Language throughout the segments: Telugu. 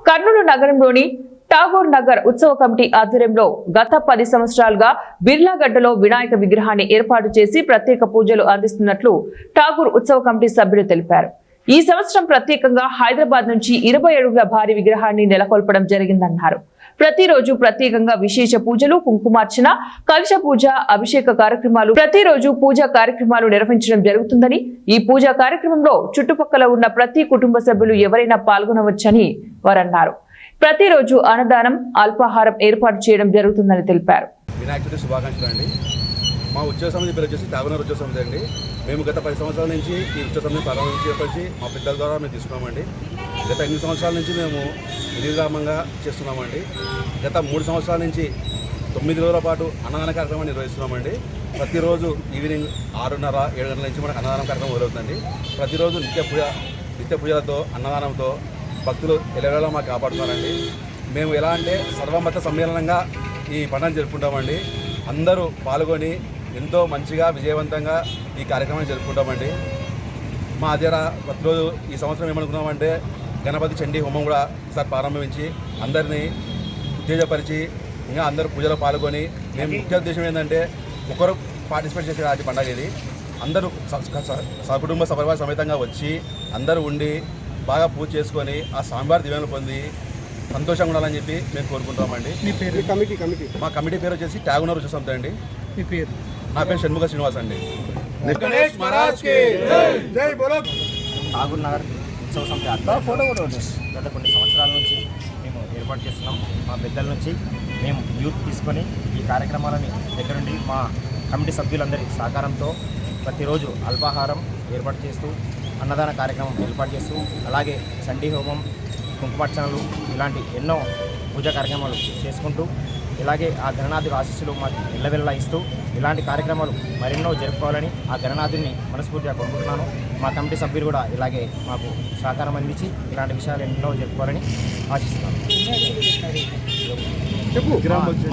కర్నూలు నగరంలోని ఠాగూర్ నగర్ ఉత్సవ కమిటీ ఆధ్వర్యంలో గత 10 సంవత్సరాలుగా బిర్లాగడ్డలో వినాయక విగ్రహాన్ని ఏర్పాటు చేసి ప్రత్యేక పూజలు అందిస్తున్నట్లు ఠాగూర్ ఉత్సవ కమిటీ సభ్యులు తెలిపారు. ఈ సంవత్సరం ప్రత్యేకంగా హైదరాబాద్ నుంచి 20 అడుగుల భారీ విగ్రహాన్ని నెలకొల్పడం జరిగిందన్నారు. ప్రతిరోజు ప్రత్యేకంగా విశేష పూజలు, కుంకుమార్చన, కలశ పూజ, అభిషేక కార్యక్రమాలు, ప్రతిరోజు పూజా కార్యక్రమాలు నిర్వహించడం జరుగుతుందని, ఈ పూజా కార్యక్రమంలో చుట్టుపక్కల ఉన్న ప్రతి కుటుంబ సభ్యులు ఎవరైనా పాల్గొనవచ్చని వారన్నారు. ప్రతిరోజు అన్నదానం, అల్పాహారం ఏర్పాటు చేయడం జరుగుతుందని తెలిపారు. వినాయకుడి శుభాకాంక్షలు అండి. మా ఉత్సవ సమితి పేరు వచ్చేసి ఠాగూర్ ఉత్సవ సమితి అండి. మేము గత 10 సంవత్సరాల నుంచి ఈ ఉత్సవ సమితి ప్రారంభించి మా పెద్దల ద్వారా మేము తీసుకున్నామండి. గత 8 సంవత్సరాల నుంచి మేము నిర్విరామంగా చేస్తున్నామండి. గత 3 సంవత్సరాల నుంచి 9 రోజుల పాటు అన్నదాన కార్యక్రమాన్ని నిర్వహిస్తున్నామండి. ప్రతిరోజు ఈవినింగ్ 6:30, 7 గంటల నుంచి మనకు అన్నదానం కార్యక్రమం మొదలవుతుందండి. ప్రతిరోజు నిత్య పూజలతో, అన్నదానంతో భక్తులు ఎలవేళ మాకు కాపాడుతున్నారండి. మేము ఎలా అంటే సర్వమత సమ్మేళనంగా ఈ పండుగను జరుపుకుంటామండి. అందరూ పాల్గొని ఎంతో మంచిగా విజయవంతంగా ఈ కార్యక్రమాన్ని జరుపుకుంటామండి. మా దగ్గర ప్రతిరోజు ఈ సంవత్సరం ఏమనుకున్నామంటే గణపతి చండీ హోమం కూడా ఈసారి ప్రారంభించి అందరినీ ఉత్తేజపరిచి ఇంకా అందరూ పూజలో పాల్గొని మేము ముఖ్య ఉద్దేశం ఏంటంటే ఒకరు పార్టిసిపేట్ చేసే రాజు పండుగ ఇది. అందరూ సకుటుంబ సపరివార సమేతంగా వచ్చి అందరూ ఉండి బాగా పూజ చేసుకొని ఆ స్వామివారి దీవెనలు పొంది సంతోషంగా ఉండాలని చెప్పి మేము కోరుకుంటామండి. మీ పేరు? కమిటీ మా కమిటీ పేరు వచ్చేసి ఠాగూర్ ఉత్సవ సమితి అండి. మీ పేరు? నా పేరు షణ్ముఖ శ్రీనివాస్ అండి. ఠాగూర్ నగర్ ఉత్సవ సమితి గత కొన్ని సంవత్సరాల నుంచి మేము ఏర్పాటు చేస్తున్నాం. మా పెద్దల నుంచి మేము యూత్ తీసుకొని ఈ కార్యక్రమాలని దగ్గరుండి మా కమిటీ సభ్యులందరి సహకారంతో ప్రతిరోజు అల్పాహారం ఏర్పాటు చేస్తూ, అన్నదాన కార్యక్రమం ఏర్పాటు చేస్తూ, అలాగే చండీ హోమం, కుంకుమార్చనలు ఇలాంటి ఎన్నో పూజా కార్యక్రమాలు చేసుకుంటూ, ఇలాగే ఆ గణనాథుడి ఆశీస్సులు మాకు ఎల్లవెల్లా ఇస్తూ ఇలాంటి కార్యక్రమాలు మరెన్నో జరుపుకోవాలని ఆ గణనాథుడిని మనస్ఫూర్తిగా కోరుకుంటున్నాను. మా కమిటీ సభ్యులు కూడా ఇలాగే మాకు సహకారం అందించి ఇలాంటి విషయాలు ఎన్నో జరుపుకోవాలని ఆశిస్తున్నాను.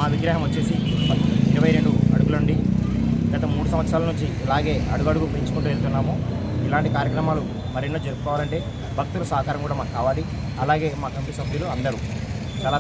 మా విగ్రహం వచ్చేసి 22 అడుగుల నుండి గత 3 సంవత్సరాల నుంచి ఇలాగే అడుగడుగు పెంచుకుంటూ వెళ్తున్నాము. ఇలాంటి కార్యక్రమాలు మరెన్నో జరుపుకోవాలంటే భక్తుల సహకారం కూడా మాకు కావాలి. అలాగే మా కమిటీ సభ్యులు అందరూ చాలా